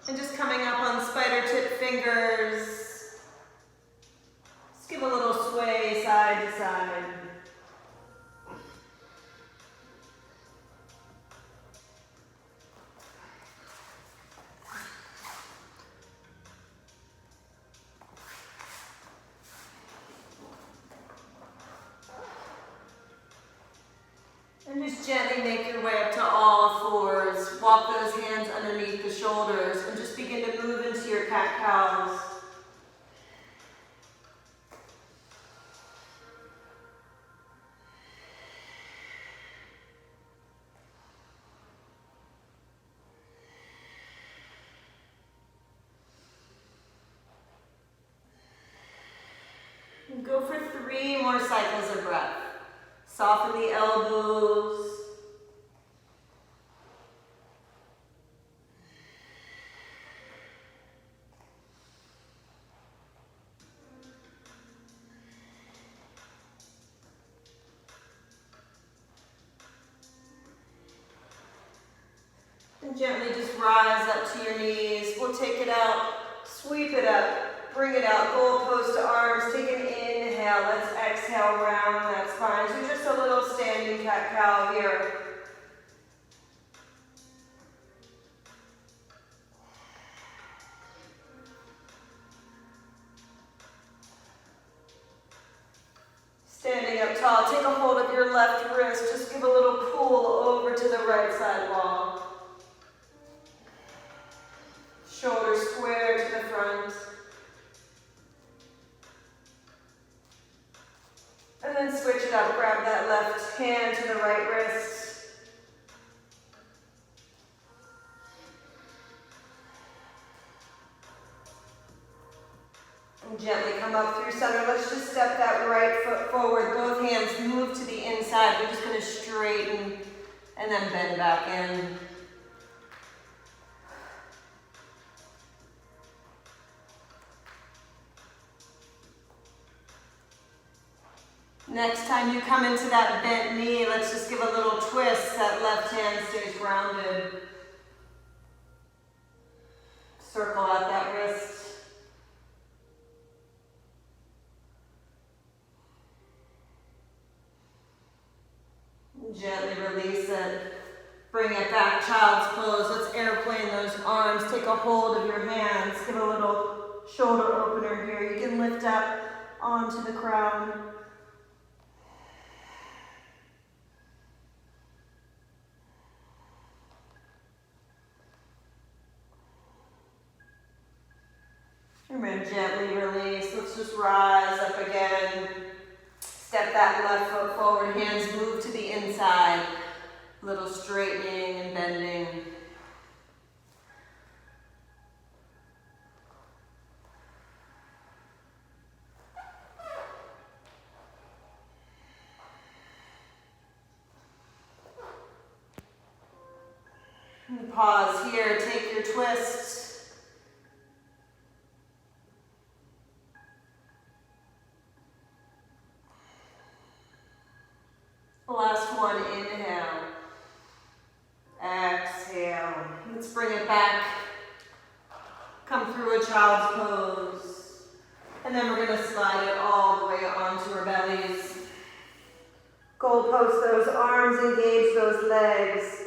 And just coming up on spider tip fingers. Just give a little sway side to side. And just gently make your way up to all fours. Walk those hands underneath the shoulders and just begin to move into your cat-cows. And go for 3 more cycles of breath. Soften the elbows. And gently just rise up to your knees. We'll take it out, sweep it up, bring it out, goalpost to arms. Take an inhale. Let's exhale, round that spine. So just a little standing cat-cow here. Standing up tall, take a hold of your left wrist. Just give a little pull over to the right side wall. Shoulders square to the front. And then switch it up. Grab that left hand to the right wrist. And gently come up through center. Let's just step that right foot forward. Both hands move to the inside. We're just going to straighten and then bend back in. Next time you come into that bent knee, let's just give a little twist. That left hand stays grounded. Circle out that wrist. Gently release it. Bring it back, child's pose. Let's airplane those arms. Take a hold of your hands. Give a little shoulder opener here. You can lift up onto the crown. And we're going to gently release. Let's just rise up again. Step that left foot forward. Hands move to the inside. Little straightening and bending. And pause here. Take your twist. Last one, inhale. Exhale. Let's bring it back. Come through a child's pose. And then we're going to slide it all the way onto our bellies. Goalpost those arms, engage those legs.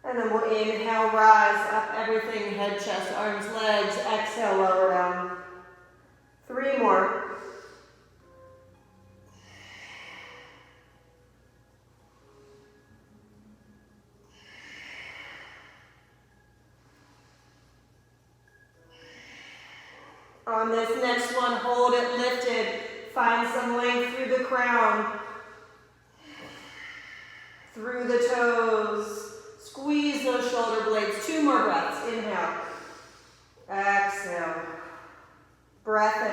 And then we'll inhale, rise up everything, head, chest, arms, legs. Exhale, lower down. 3 more. On this next one, hold it lifted. Find some length through the crown, through the toes. Squeeze those shoulder blades. 2 more breaths. Inhale. Exhale. Breath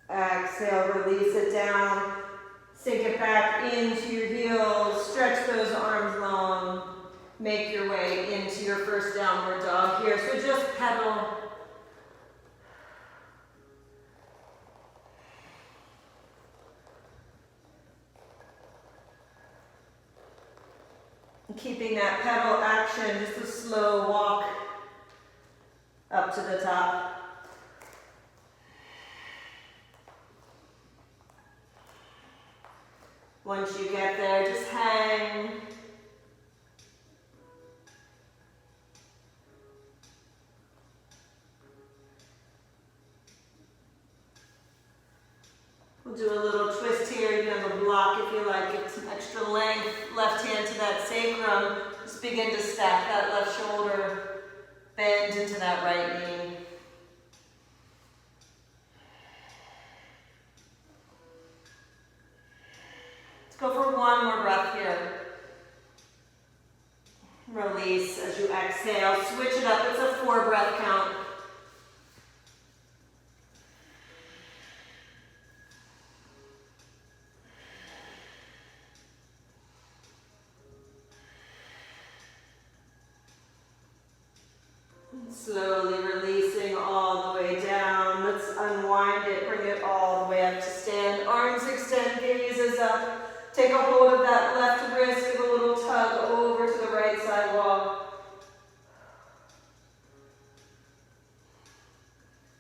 in. Exhale. Release it down. Sink it back into your heels. Stretch those arms long. Make your way into your first downward dog here. So just pedal. Keeping that pedal action, just a slow walk up to the top. Once you get there, just hang. We'll do a little twist here. You can have a block if you like. Get some extra length. Left hand to that sacrum. Just begin to stack that left shoulder. Bend into that right knee. Let's go for one more breath here. Release as you exhale. Switch it up. It's a 4 breath count. Slowly releasing all the way down. Let's unwind it, bring it all the way up to stand. Arms extend, gazes up. Take a hold of that left wrist, give a little tug over to the right side wall.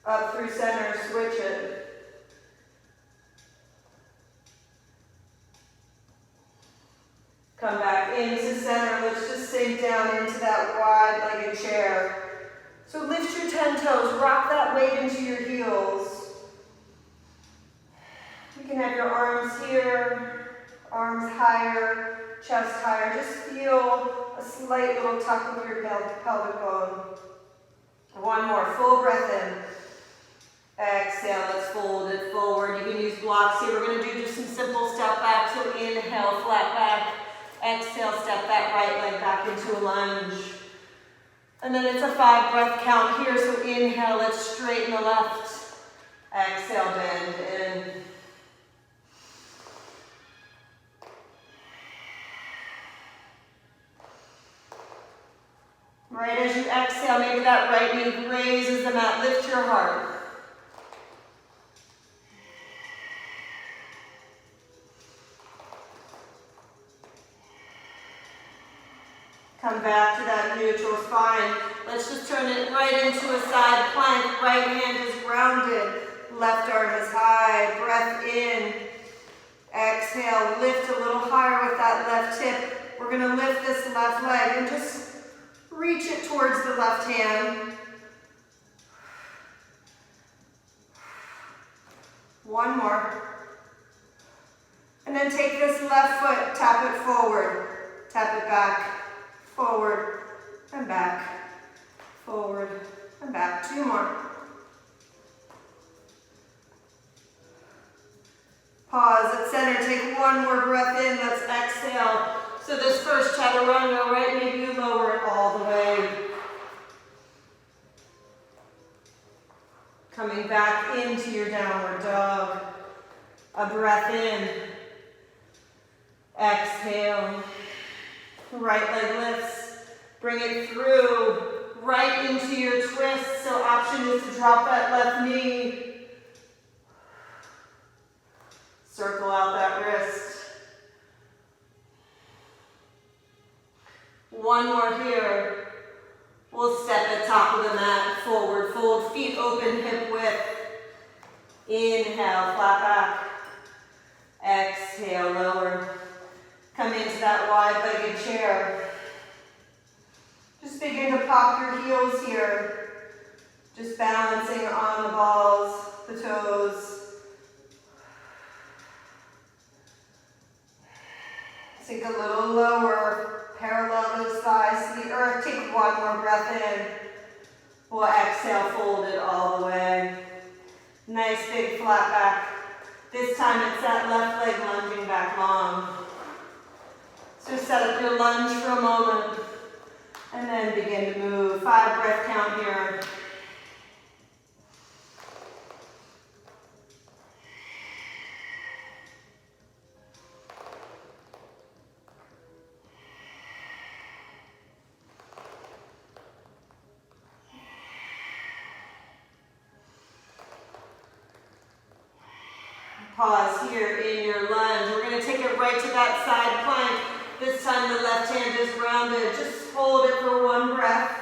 Up through center, switch it. Come back into center. Let's just sink down into that wide-legged chair. So lift your 10 toes, rock that weight into your heels. You can have your arms here, arms higher, chest higher. Just feel a slight little tuck of your pelvic bone. One more, full breath in. Exhale, let's fold it forward. You can use blocks here. We're going to do just some simple step back. So inhale, flat back. Exhale, step that right leg back into a lunge. And then it's a 5 breath count here, so inhale, let's straighten the left. Exhale, bend in. Right as you exhale, maybe that right knee raises the mat, lift your heart. Come back to that neutral spine. Let's just turn it right into a side plank. Right hand is grounded. Left arm is high. Breath in. Exhale. Lift a little higher with that left hip. We're going to lift this left leg and just reach it towards the left hand. One more. And then take this left foot, tap it forward. Tap it back. Forward and back, forward and back. 2 more. Pause at center, take 1 more breath in, let's exhale. So this first chaturanga, right, maybe you lower it all the way. Coming back into your downward dog. A breath in. Exhale. Right leg lifts, bring it through, right into your twist. So option is to drop that left knee. Circle out that wrist. 1 more here. We'll step at top of the mat, forward fold, feet open, hip width. Inhale, flat back. Exhale, lower. Come into that wide-legged chair. Just begin to pop your heels here. Just balancing on the balls, the toes. Sink a little lower, parallel those thighs to the earth. Take 1 more breath in. We'll exhale, fold it all the way. Nice big flat back. This time it's that left leg lunging back long. So set up your lunge for a moment, and then begin to move. 5 breath count here. Pause here in your lunge. We're going to take it right to that side plank. This time the left hand is grounded. Just hold it for 1 breath.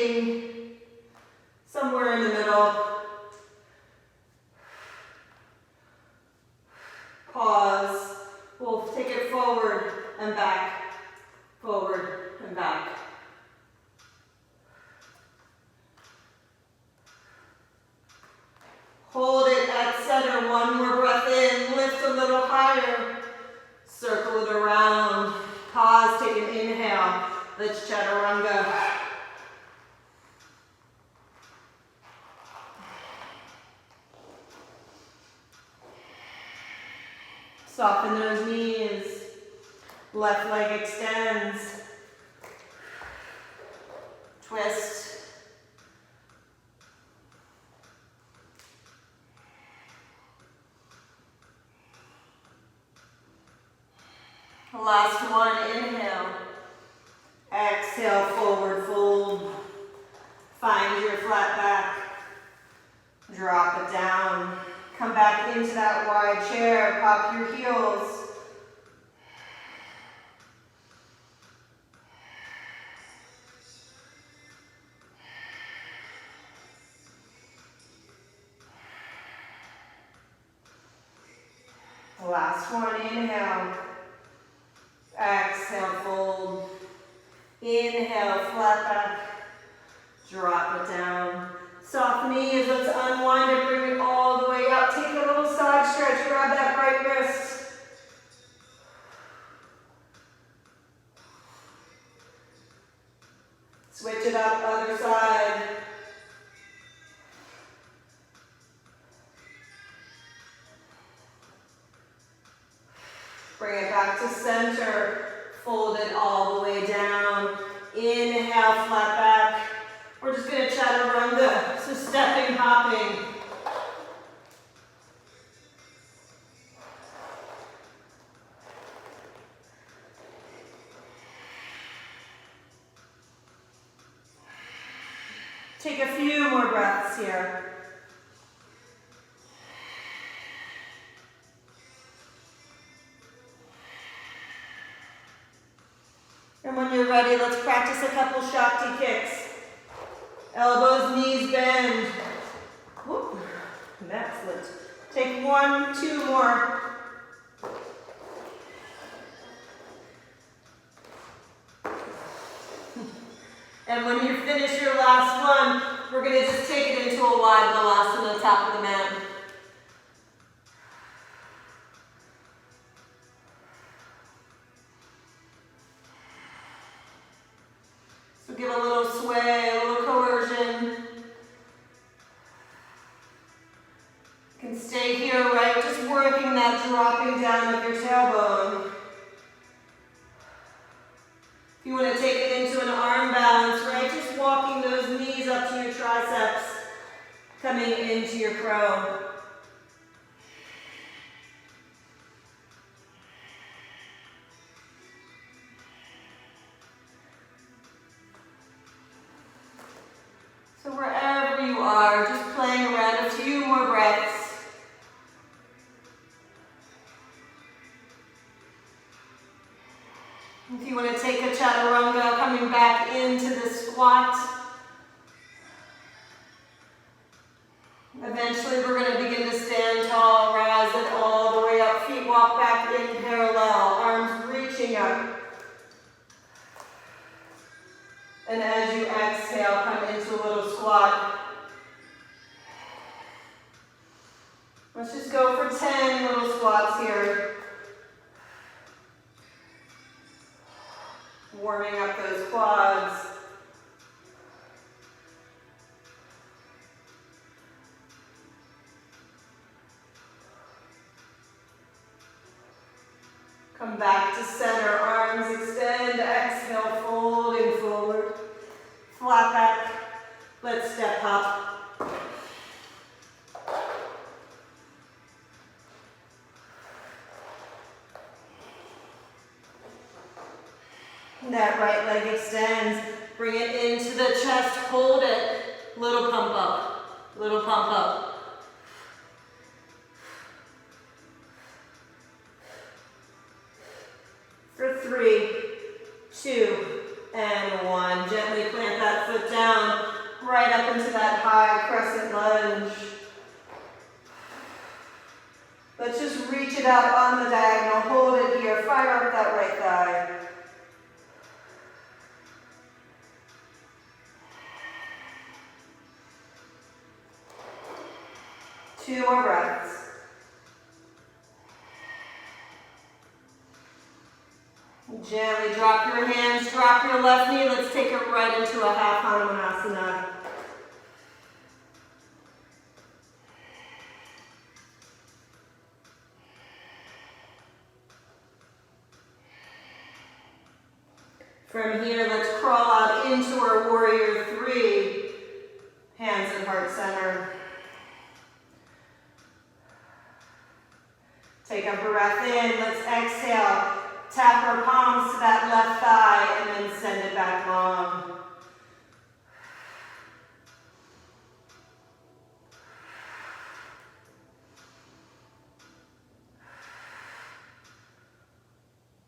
rotating somewhere in the middle. Pause. We'll take it forward and back, forward and back. Hold it at center. One more breath in. Lift a little higher. Circle it around. Pause. Take an inhale. Let's chaturanga. Soften those knees. Left leg extends. Twist. Last one, inhale. Exhale, forward fold. Find your flat back. Drop it down. Come back into that wide chair. Pop your heels. Last one, inhale. Exhale, fold. Inhale, flat back. Drop it down. Soft knees, let's unwind it, bring it all the way up. Take a little side stretch, grab that right wrist. Switch it up, other side. Bring it back to center. Fold it all the way down. Inhale, flat back. We're just going to chaturanga, so stepping, hopping. Take a few more breaths here. And when you're ready, let's practice a couple Shakti kicks. Elbows, knees bend. Whoop. Excellent. Take 1, 2 more. And when you finish your last one, we're going to just take it into a wide Balasana, top of the mat. So give a little sway, a little coercion. You can stay here, right? Just working that dropping down of your tailbone. If you want to take it into an arm balance, right? Just walking those knees up to your triceps, coming into your crow. So wherever you are, just playing around, a few more breaths. If you want to take a chaturanga, coming back into the squat. Eventually we're going to begin to stand tall, rise it all the way up, feet walk back in parallel, arms reaching up. And as you exhale, come into a little squat. Let's just go for 10 little squats here. Warming up those quads. Come back to center, arms extend, exhale, folding forward. Flat back, let's step hop. That right leg extends, bring it into the chest, hold it, little pump up, little pump up. For 3, 2, and 1. Gently plant that foot down, right up into that high crescent lunge. Let's just reach it out on the diagonal. Hold it here. Fire up that right thigh. Two more breaths. Gently drop your hands, drop your left knee. Let's take it right into a half Hanumanasana. From here, let's crawl out into our warrior 3. Hands at heart center. Take a breath in. Let's exhale. Tap our palms to that left thigh and then send it back long.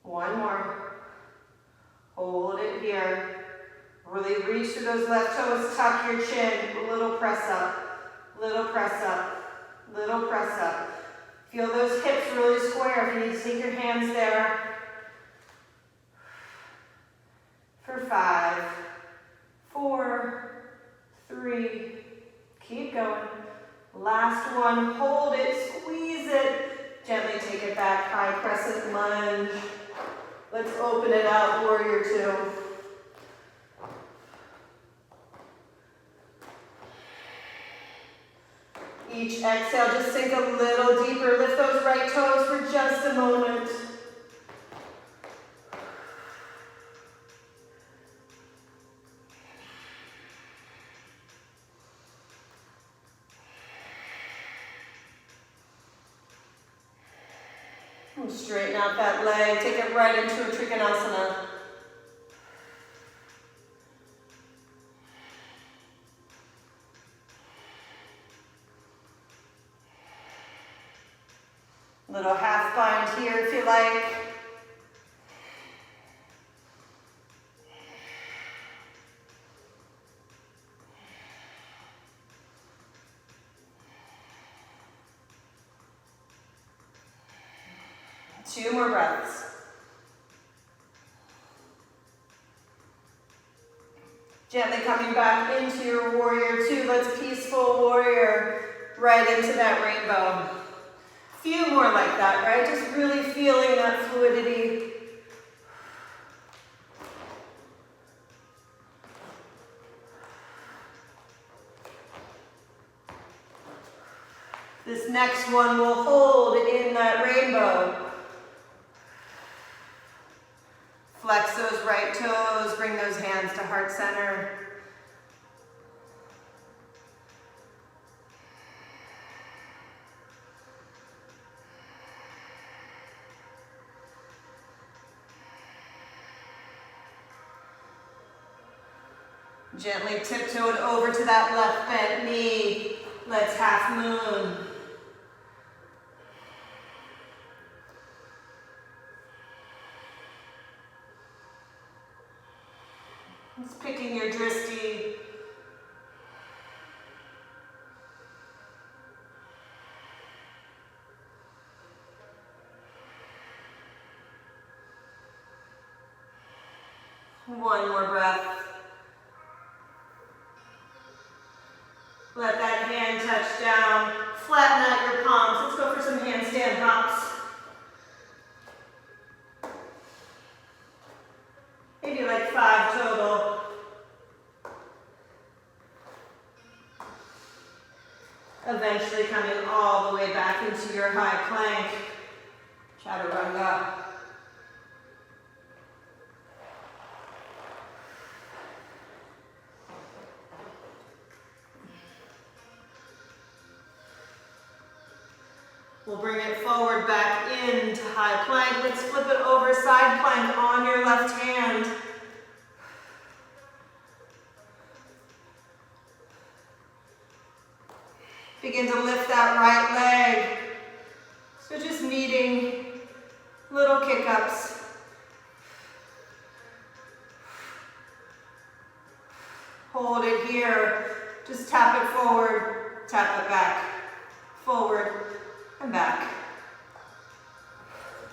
One more. Hold it here. Really reach through those left toes. Tuck your chin. Little press up. Little press up. Little press up. Feel those hips really square. If you need to take your hands there. For 5, 4, 3, keep going. Last one, hold it, squeeze it. Gently take it back, high crescent lunge. Let's open it out, warrior 2. Each exhale, just sink a little deeper. Lift those right toes for just a moment. And straighten out that leg. Take it right into a Trikonasana. Little half bind here if you like. Two more breaths. Gently coming back into your warrior 2. Let's peaceful warrior right into that rainbow. Few more like that, right? Just really feeling that fluidity. This next one will hold in that rainbow. Flex those right toes, bring those hands to heart center. Gently tiptoe it over to that left bent knee. Let's half moon. Just picking your drishti. One more breath. Let that hand touch down. Flatten out your palms. Let's go for some handstand hops. Maybe like 5 total. Eventually coming all the way back into your high plank. Chaturanga. We'll bring it forward back into high plank. Let's flip it over side plank on your left hand. Begin to lift that right leg. So just meeting little kick-ups. Hold it here. Just tap it forward, tap it back, forward and back.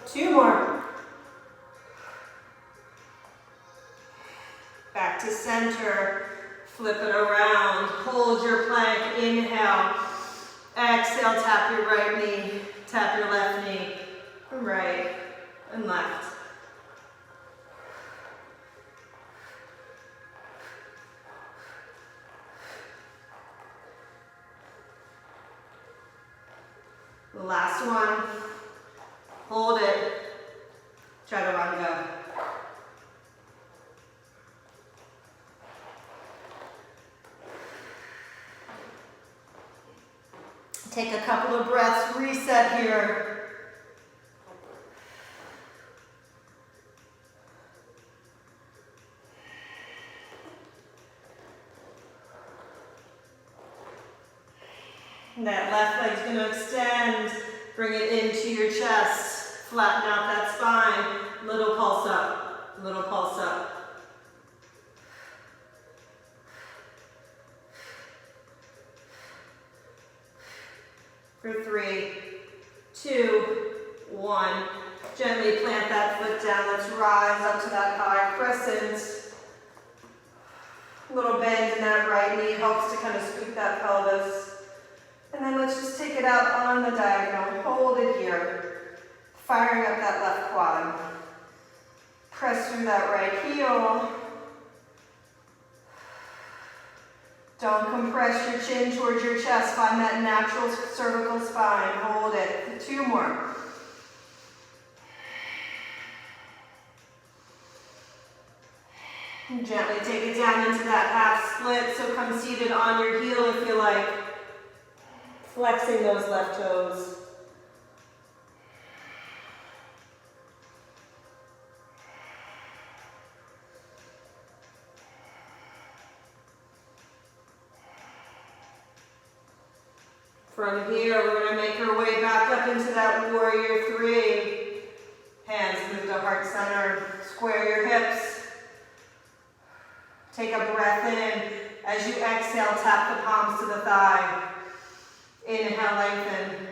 2 more. Back to center. Flip it around. Hold your plank. Inhale. Exhale, tap your right knee, tap your left knee, right and left. Last one. Hold it. Chaturanga. Take a couple of breaths, reset here. And that left leg's going to extend. Bring it into your chest. Flatten out that spine. Little pulse up. Little pulse up. For 3, 2, 1. Gently plant that foot down. Let's rise up to that high crescent. Little bend in that right knee helps to kind of scoop that pelvis. And then let's just take it out on the diagonal. Hold it here. Firing up that left quad. Press through that right heel. Don't compress your chin towards your chest. Find that natural cervical spine. Hold it. 2 more. And gently take it down into that half split. So come seated on your heel if you like. Flexing those left toes. From here, we're going to make our way back up into that warrior 3. Hands move to heart center. Square your hips. Take a breath in. As you exhale, tap the palms to the thigh. Inhale, lengthen.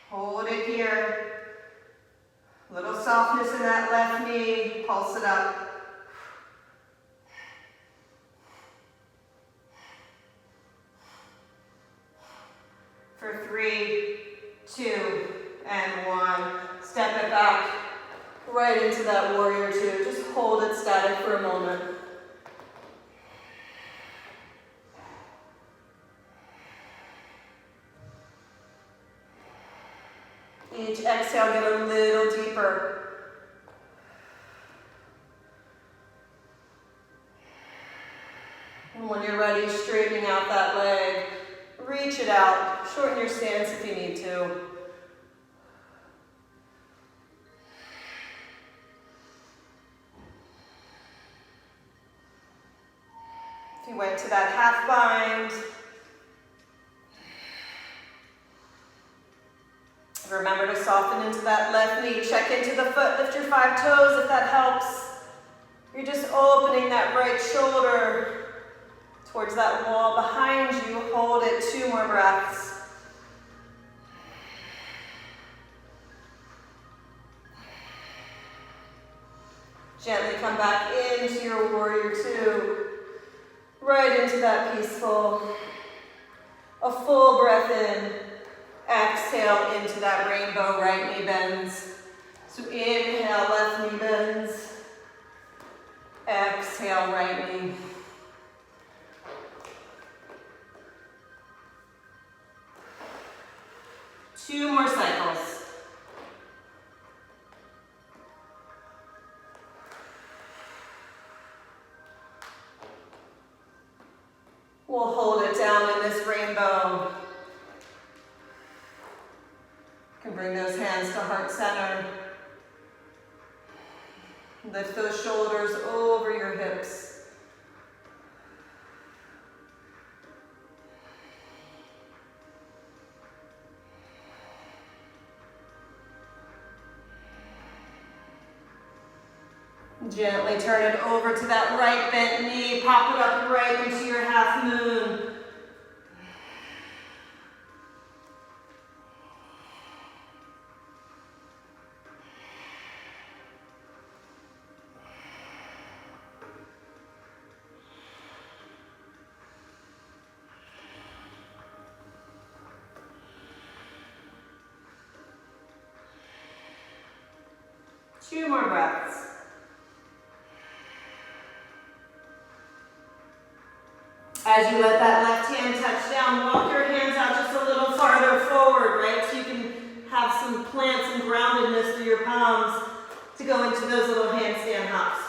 Hold it here. Little softness in that left knee. Pulse it up. For 3, 2, and 1. Step it back right into that warrior 2. Just hold it static for a moment. Each exhale, get a little deeper. And when you're ready, straightening out that leg. Reach it out. Shorten your stance if you need to. If you went to that half bind, remember to soften into that left knee. Check into the foot. Lift your 5 toes if that helps. You're just opening that right shoulder towards that wall behind you. Hold it. 2 more breaths. Gently come back into your warrior 2. Right into that peaceful. A full breath in. Exhale into that rainbow, right knee bends. So inhale, left knee bends. Exhale, right knee. Two more cycles. We'll hold it down in this rainbow. You can bring those hands to heart center. Lift those shoulders over your hips. Gently turn it over to that right bent knee. Pop it up right into your half moon. 2 more breaths. As you let that left hand touch down, walk your hands out just a little farther forward, right? So you can have some plant, some groundedness through your palms to go into those little handstand hops.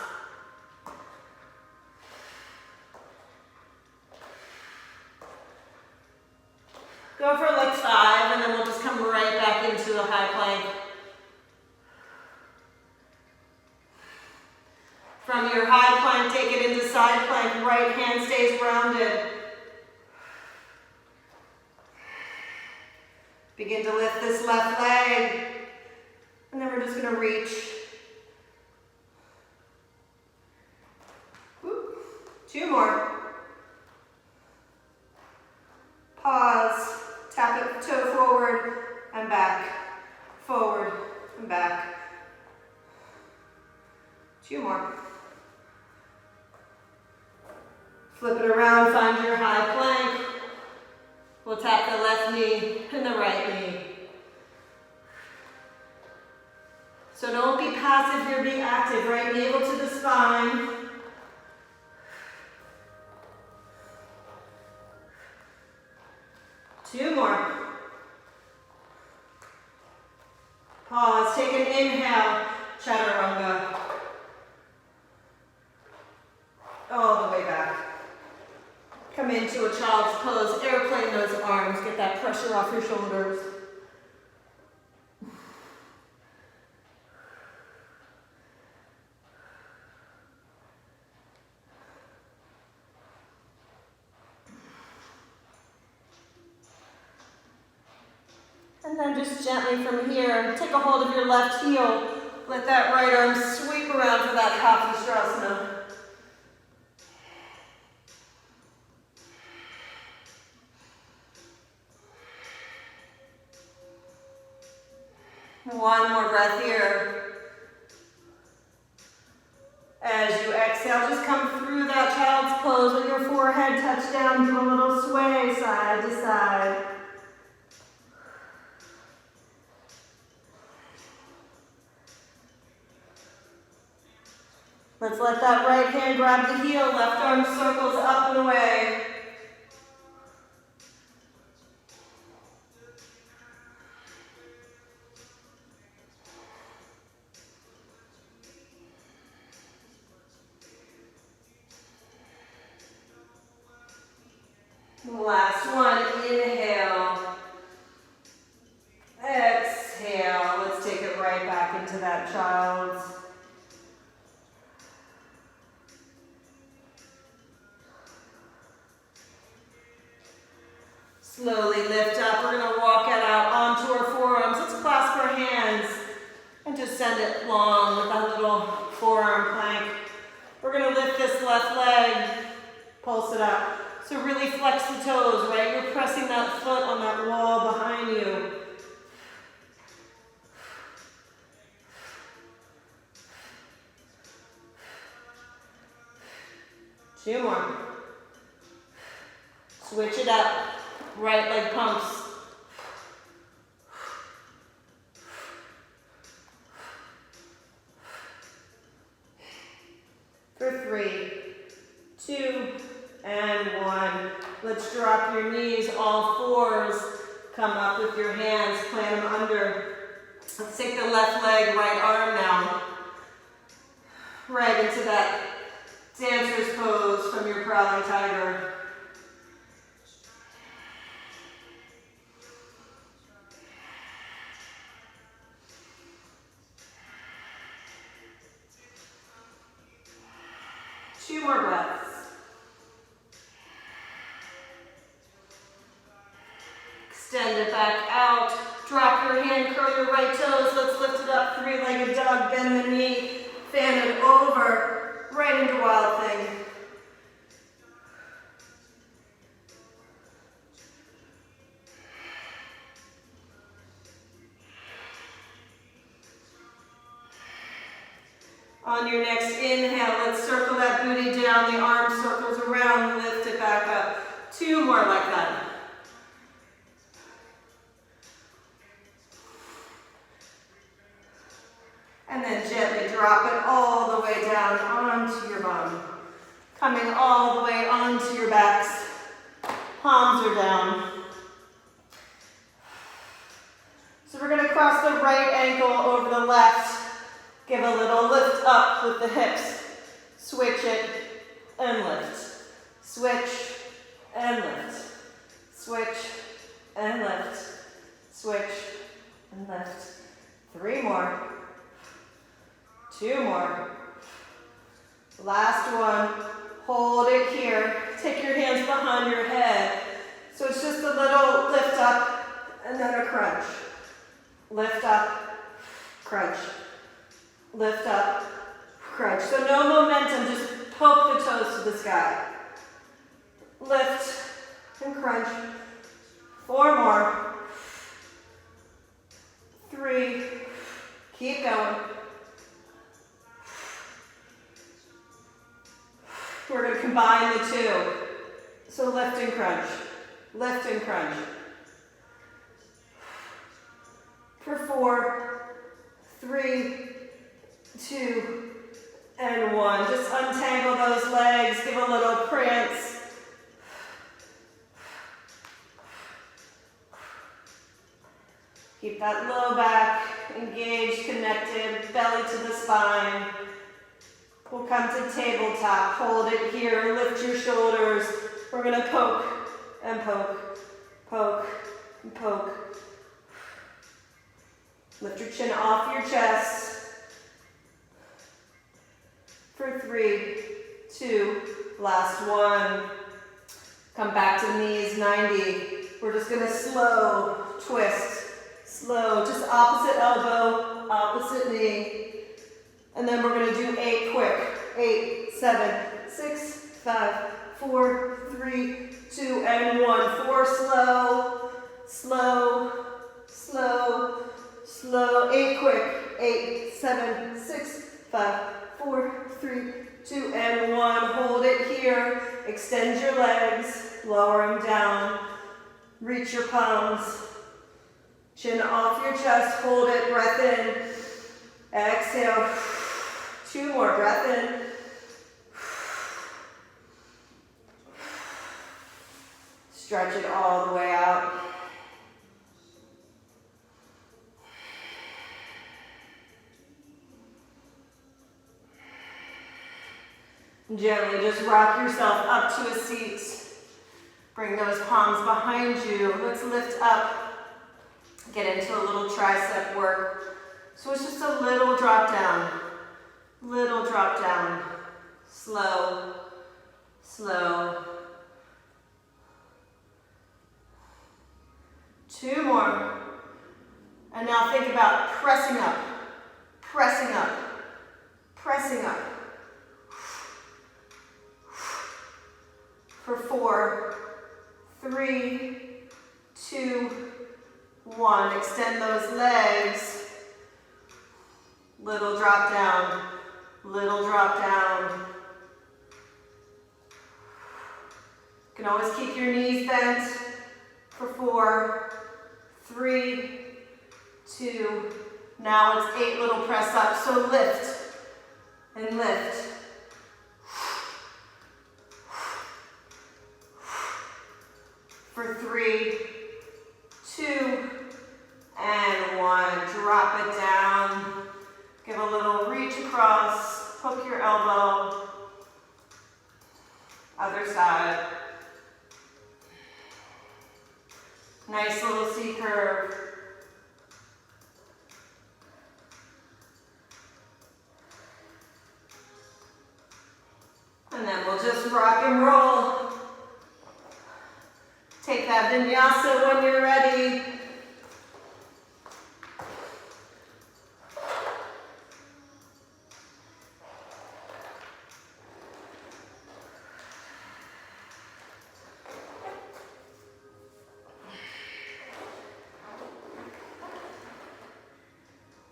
Go for like 5, and then we'll just come right back into the high plank. From your high plank, take it into side plank. Right hand stays grounded. Begin to lift this left leg. And then we're just going to reach. Whoop. 2 more. Pause. Tap it toe forward and back. Forward and back. 2 more. Flip it around, find your high plank. We'll tap the left knee and the right knee. So don't be passive, you're being active, right? Navel to the spine. Two more. Pause, take an inhale, chaturanga. All the way back. Come into a child's pose, airplane those arms, get that pressure off your shoulders. And then just gently from here, take a hold of your left heel. Let that right arm sweep around for that Kapistrasana. One more breath here. As you exhale, just come through that child's pose with your forehead touch down, do a little sway side to side. Let's let that right hand grab the heel, left arm circles up and away. Last one, inhale. Exhale. Let's take it right back into that child's. Slowly lift up. We're going to walk it out onto our forearms. Let's clasp our hands and just send it long with that little forearm plank. We're going to lift this left leg, pulse it up. So really flex the toes, right? You're pressing that foot on that wall behind you. Two more. Switch it up. Right leg pumps. For 3, 2, and 1. Let's drop your knees, all fours. Come up with your hands, plant them under. Let's take the left leg, right arm now. Right into that dancer's pose from your prowling tiger. Two more breaths. Extend it back out. Drop your hand, curl your right toes. Let's lift it up, 3-legged dog. Bend the knee. fan it over, right into Wild Thing. On your next inhale, let's circle that booty down, the arm circles around, lift it back up. 2 more like that. And then gently drop it all the way down onto your bum. Coming all the way onto your backs. Palms are down. So we're going to cross the right ankle over the left. Give a little lift up with the hips. Switch it and lift. Switch and lift. Switch and lift. Switch and lift. 3 more. 2 more. Last one. Hold it here. Take your hands behind your head. So it's just a little lift up and then a crunch. Lift up, crunch. Lift up, crunch. So no momentum, just poke the toes to the sky. Lift and crunch. 4 more. 3. Keep going. We're going to combine the 2. So lift and crunch. Lift and crunch. For 4, 3, 2, and 1. Just untangle those legs. Give a little prance. Keep that low back engaged, connected, belly to the spine. We'll come to tabletop. Hold it here. Lift your shoulders. We're going to poke and poke, poke and poke. Lift your chin off your chest. For 3, 2, last 1. Come back to knees 90. We're just going to slow twist. Slow, just opposite elbow, opposite knee. And then we're going to do 8 quick. 8, 7, 6, 5, 4, 3, 2, and 1. 4 slow, slow, slow, slow. 8 quick. 8, 7, 6, 5, 4, 3, 2, and 1. Hold it here. Extend your legs. Lower them down. Reach your palms. Chin off your chest. Hold it. Breath in. Exhale. 2 more. Breath in. Stretch it all the way out. Gently just rock yourself up to a seat. Bring those palms behind you. Let's lift up. Get into a little tricep work. So it's just a little drop down. Little drop down. Slow, slow. 2 more. And now think about pressing up, pressing up, pressing up. For 4, 3, 2, 1. Extend those legs. Little drop down, little drop down. You can always keep your knees bent. For 4, 3, 2. Now it's 8 little press ups. So lift and lift. For 3, 2, and 1. Drop it down. Give a little reach across. Hook your elbow. Other side. Nice little C curve. And then we'll just rock and roll. Take that vinyasa when you're ready.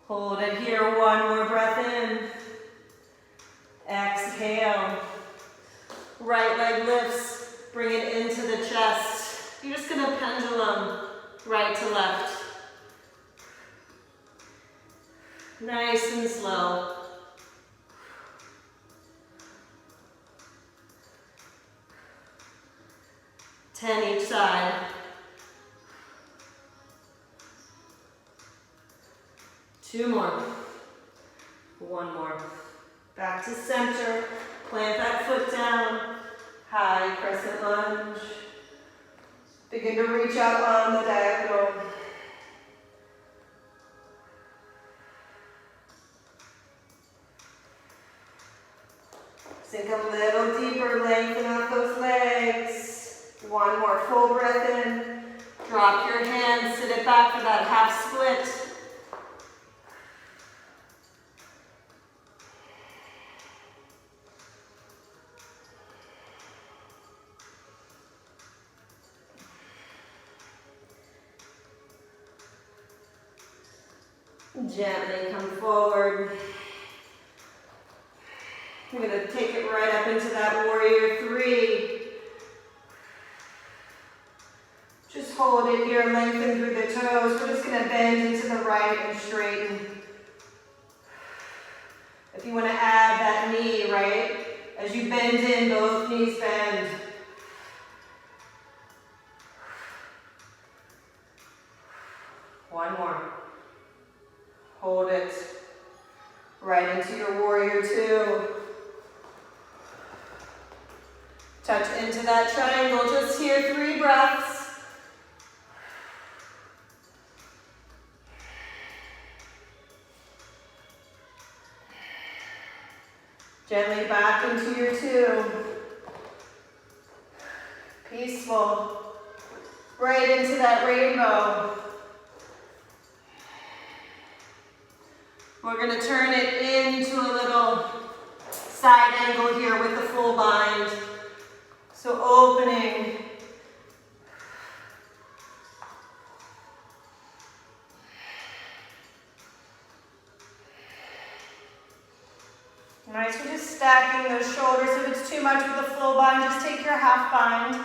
Hold it here, one more breath in. Exhale. Right leg lifts, bring it into the chest. You're just gonna pendulum right to left. Nice and slow. Ten each side. Two more. One more. Back to center. Plant that foot down. High crescent lunge. Begin to reach out on the diagonal. Sink a little deeper, lengthen out those legs. One more full breath in. Drop your hands, sit it back for that half split. Gently come forward. We're going to take it right up into that warrior three. Just hold it here, lengthen through the toes. We're just going to bend into the right and straighten. If you want to add that knee, right? As you bend in, both knees bend. One more. Hold it right into your warrior two. Touch into that triangle, just here, 3 breaths. Gently back into your two. Peaceful. Right into that rainbow. We're going to turn it into a little side angle here with the full bind. So opening. Nice, we're just stacking those shoulders. If it's too much with the full bind, just take your half bind.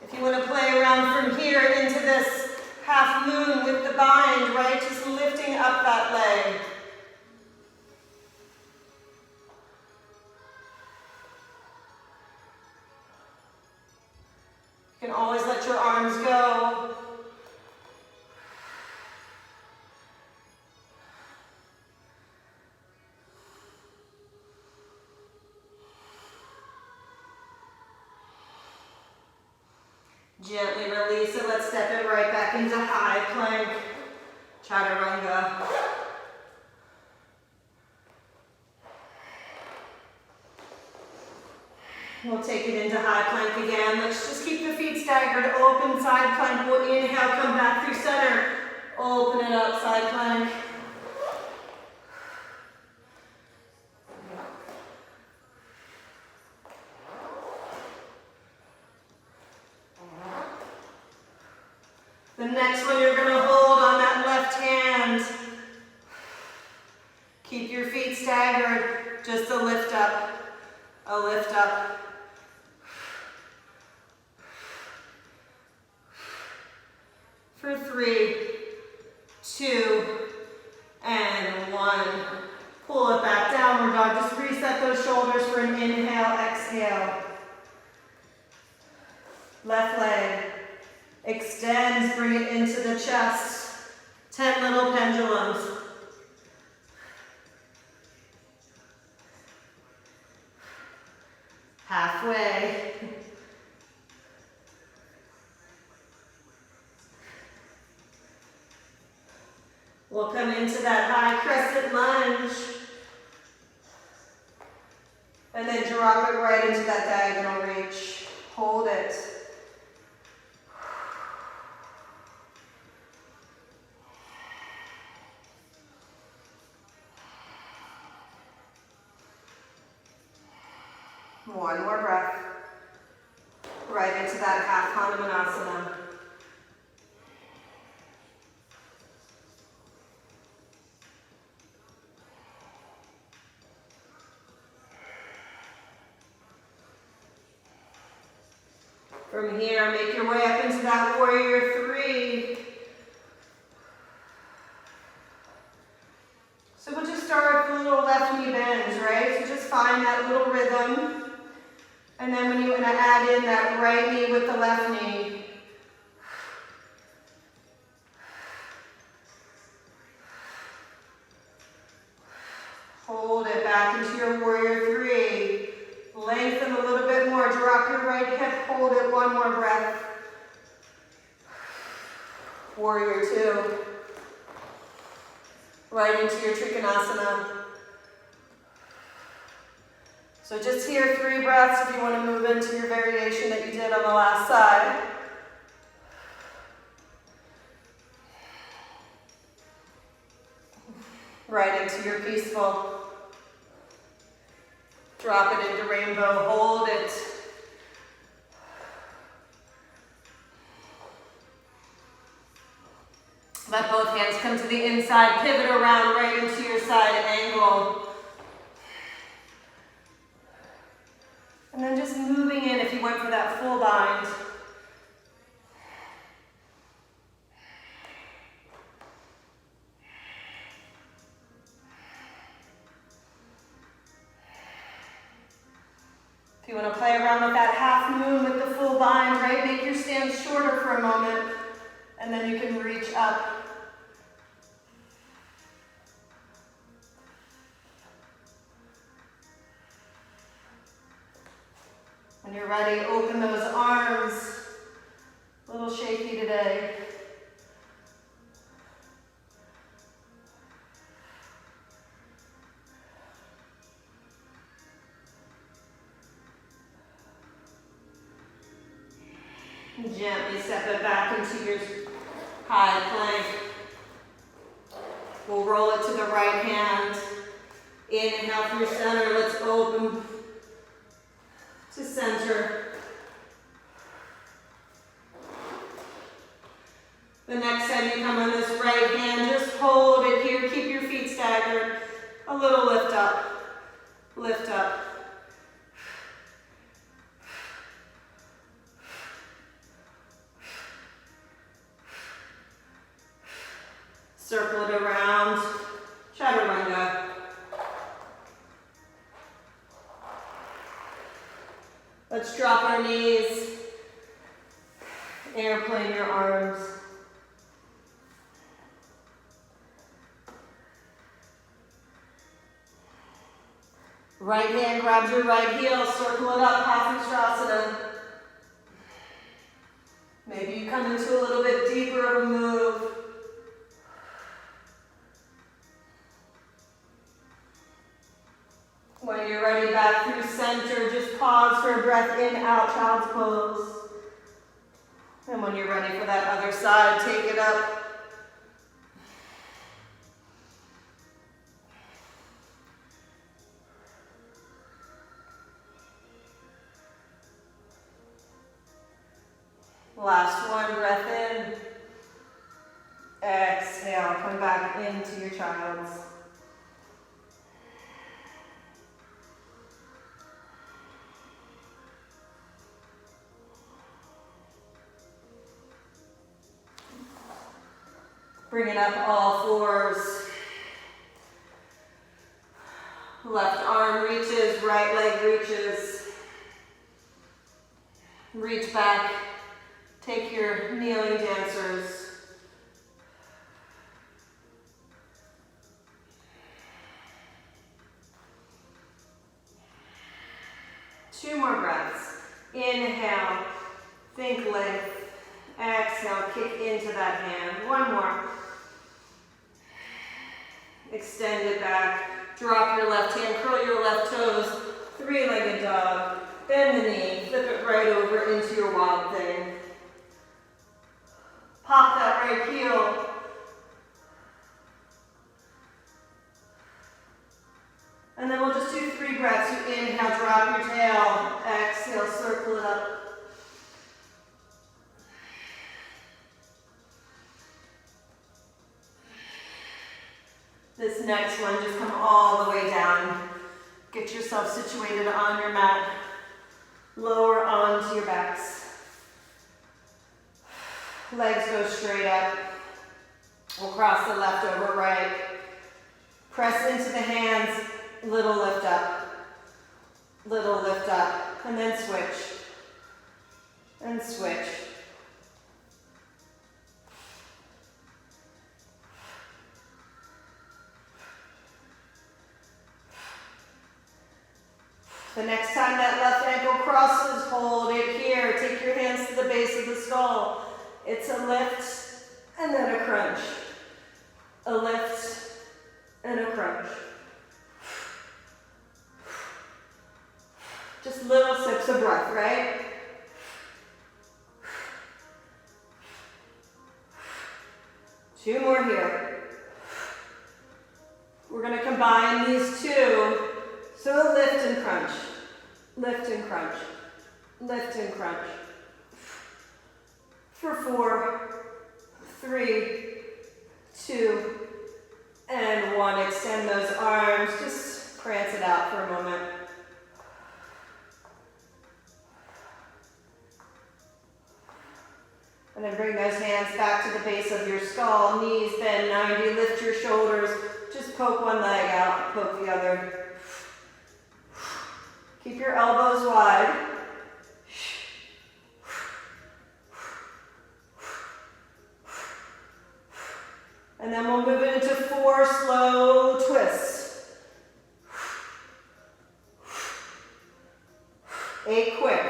If you want to play around from here into this half moon with the bind, right? Just lifting up that leg. You can always let your arms go. Gently release it. Let's step it right back into high plank, chaturanga. We'll take it into high plank again. Let's just keep the feet staggered. Open side plank. We'll inhale, come back through center. Open it up, side plank. The next one you're going to hold on that left hand. Keep your feet staggered. Just a lift up. A lift up. For 3, 2, and 1. Pull it back, downward dog. Just reset those shoulders for an inhale, exhale. Left leg. Extends, bring it into the chest. 10 little pendulums. Halfway. We'll come into that high crescent lunge. And then drop it right into that diagonal reach. Hold it. One more breath. right into that half Hanumanasana. From here, make your way up into that warrior three. So we'll just start with the little left knee bends, right? So just find that little rhythm. And then when you want to add in that right knee with the left knee. Hold it back into your warrior three. Lengthen a little bit more. Drop your right hip. Hold it. One more breath. Warrior two. Right into your Trikonasana. So just here, 3 breaths if you want to move into your variation that you did on the last side. Right into your peaceful. Drop it into rainbow, hold it. Let both hands come to the inside, pivot around right into your side angle. And then just moving in if you went for that full bind. If you want to play around with that half moon with the full bind, right? Make your stance shorter for a moment, and then you can reach up. When you're ready, open those arms. A little shaky today. Gently step it back into your high plank. We'll roll it to the right hand. Inhale through center. Let's open to center. The next time you come on this right hand, just hold it here. Keep your feet staggered. A little lift up. Lift up. Circle it around, Chaturanga. Let's drop our knees, airplane your arms. Right hand grabs your right heel, circle it up, Half-Ustrasana. Maybe you come into a little bit deeper of a move. When you're ready, back through center, just pause for a breath in, out, child's pose. And when you're ready for that other side, take it up. Last one, breath in. Exhale, come back into your child's. Bring it up all fours. Left arm reaches, right leg reaches. Reach back. Take your kneeling dancers. Two more breaths. Inhale, think length. Exhale, kick into that hand. One more. Extend it back. Drop your left hand, curl your left toes. Three-legged dog. Bend the knee, flip it right over into your wild thing. Pop that right heel. And then we'll just do 3 breaths. You inhale, drop your tail. Exhale, circle it up. This next one, just come all the way down. Get yourself situated on your mat. Lower onto your backs. Legs go straight up. We'll cross the left over right. Press into the hands, little lift up, and then switch, and switch. The next time that left ankle crosses, hold it here. Take your hands to the base of the skull. It's a lift and then a crunch. A lift and a crunch. Just little sips of breath, right? Two more here. We're going to combine these two. So lift and crunch. Lift and crunch. Lift and crunch. For 4, 3, 2, and 1. Extend those arms. Just prance it out for a moment. And then bring those hands back to the base of your skull. Knees bend 90. Lift your shoulders. Just poke one leg out, poke the other. Keep your elbows wide. And then we'll move it into 4 slow twists. 8 quick.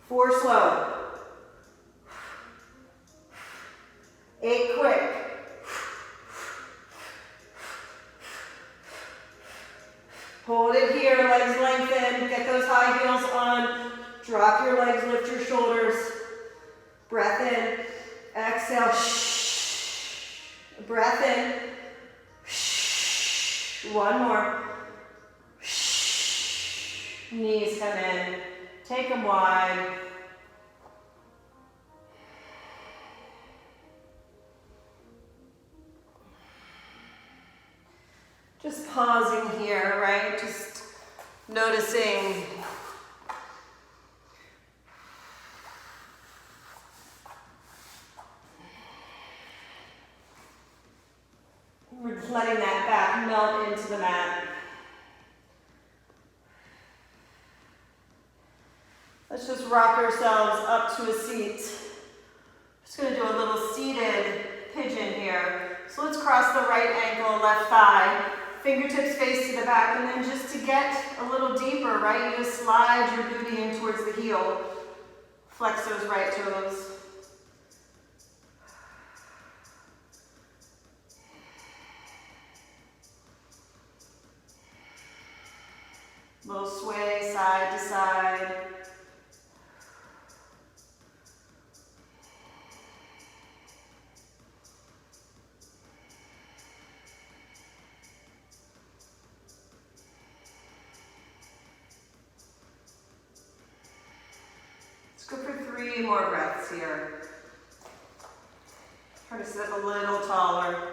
4 slow. 8 quick. Hold it here, legs lengthen. Get those high heels on. Drop your legs, lift your shoulders. Breath in. Exhale. Shh. Breath in. Shh. One more. Shh. Knees come in. Take them wide. Just pausing here, right? Just noticing. We're just letting that back melt into the mat. Let's just rock ourselves up to a seat. Just going to do a little seated pigeon here. So let's cross the right ankle, left thigh. Fingertips face to the back, and then just to get a little deeper, right, you just slide your booty in towards the heel. Flex those right toes. Little sway side to side. Let's go for 3 more breaths here. Try to sit a little taller.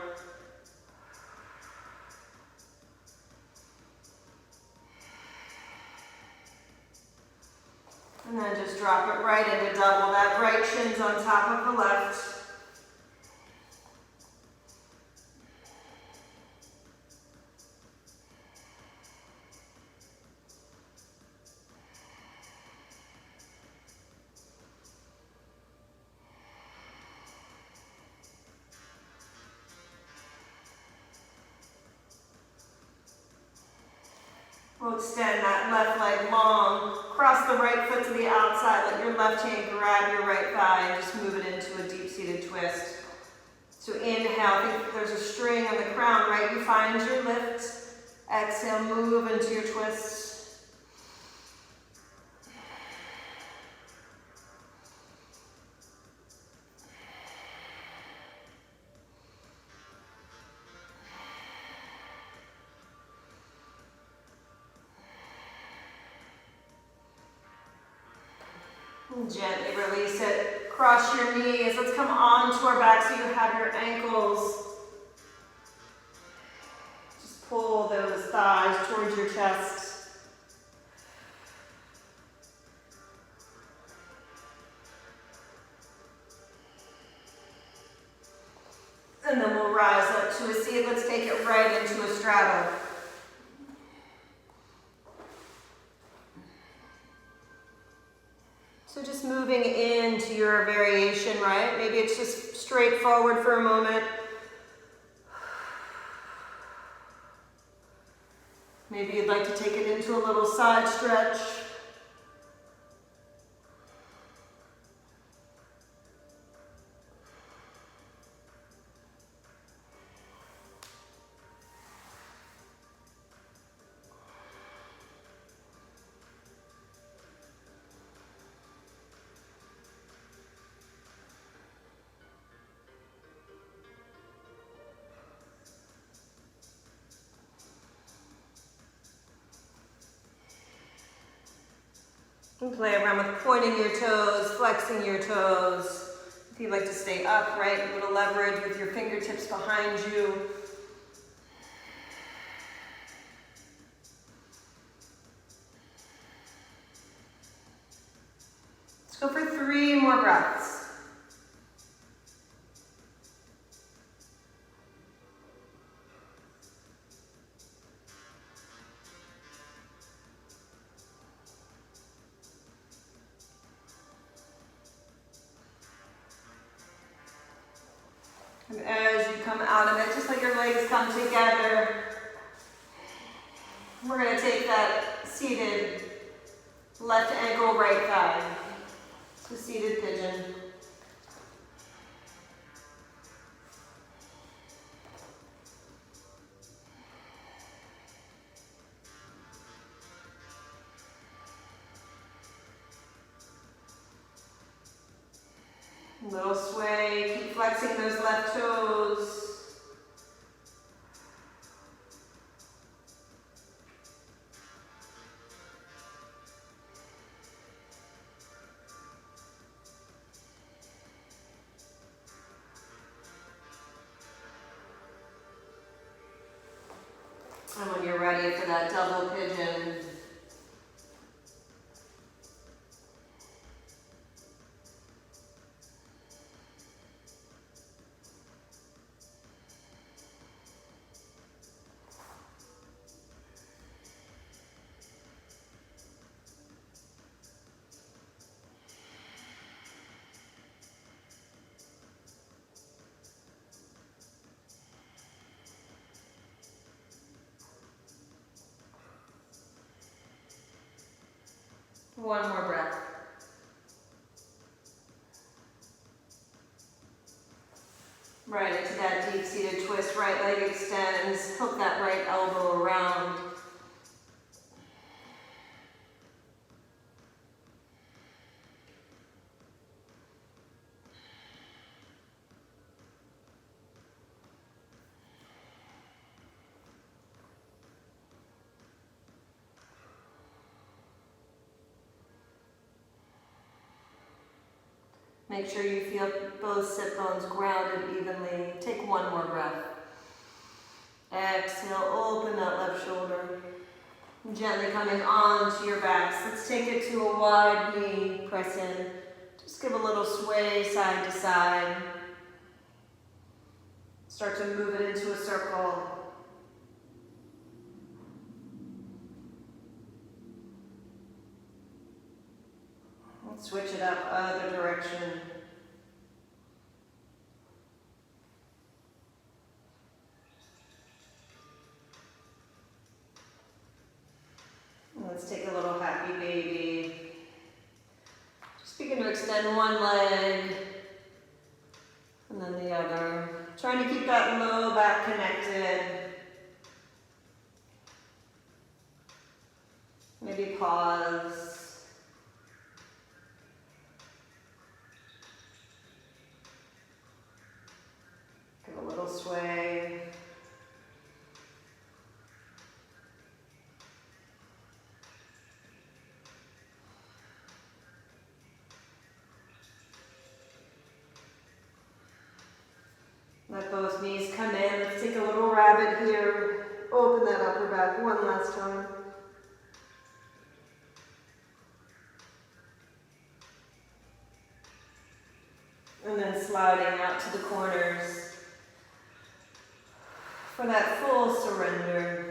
And then just drop it right into double. That right shin's on top of the left. We'll extend that left leg long. Cross the right foot to the outside. Let your left hand grab your right thigh and just move it into a deep-seated twist. So inhale, think there's a string on the crown, right? You find your lift. Exhale, move into your twist. Gently release it. Cross your knees. Let's come onto our back so you have your ankles. Just pull those thighs towards your chest. And then we'll rise up to a seat. Let's take it right into a straddle. So just moving into your variation, right? Maybe it's just straight forward for a moment. Maybe you'd like to take it into a little side stretch. You can play around with pointing your toes, flexing your toes. If you'd like to stay upright, a little leverage with your fingertips behind you. Let's go for 3 more breaths. And as you come out of it, just let your legs come together. We're going to take that seated left ankle, right thigh. So seated pigeon. Little sway, keep flexing those left toes. And when you're ready for that double pigeon, one more breath. Right into that deep seated twist, right leg extends, hook that right elbow around. Make sure you feel both sit bones grounded evenly. Take one more breath. Exhale, open that left shoulder. Gently coming onto your backs. Let's take it to a wide knee, press in. Just give a little sway side to side. Start to move it into a circle. Switch it up, other direction. Let's take a little happy baby. Just begin to extend one leg and then the other. Trying to keep that low back connected. Maybe pause. Give a little sway. Let both knees come in. Let's take a little rabbit here. Open that upper back one last time. And then sliding out to the corners for that full surrender.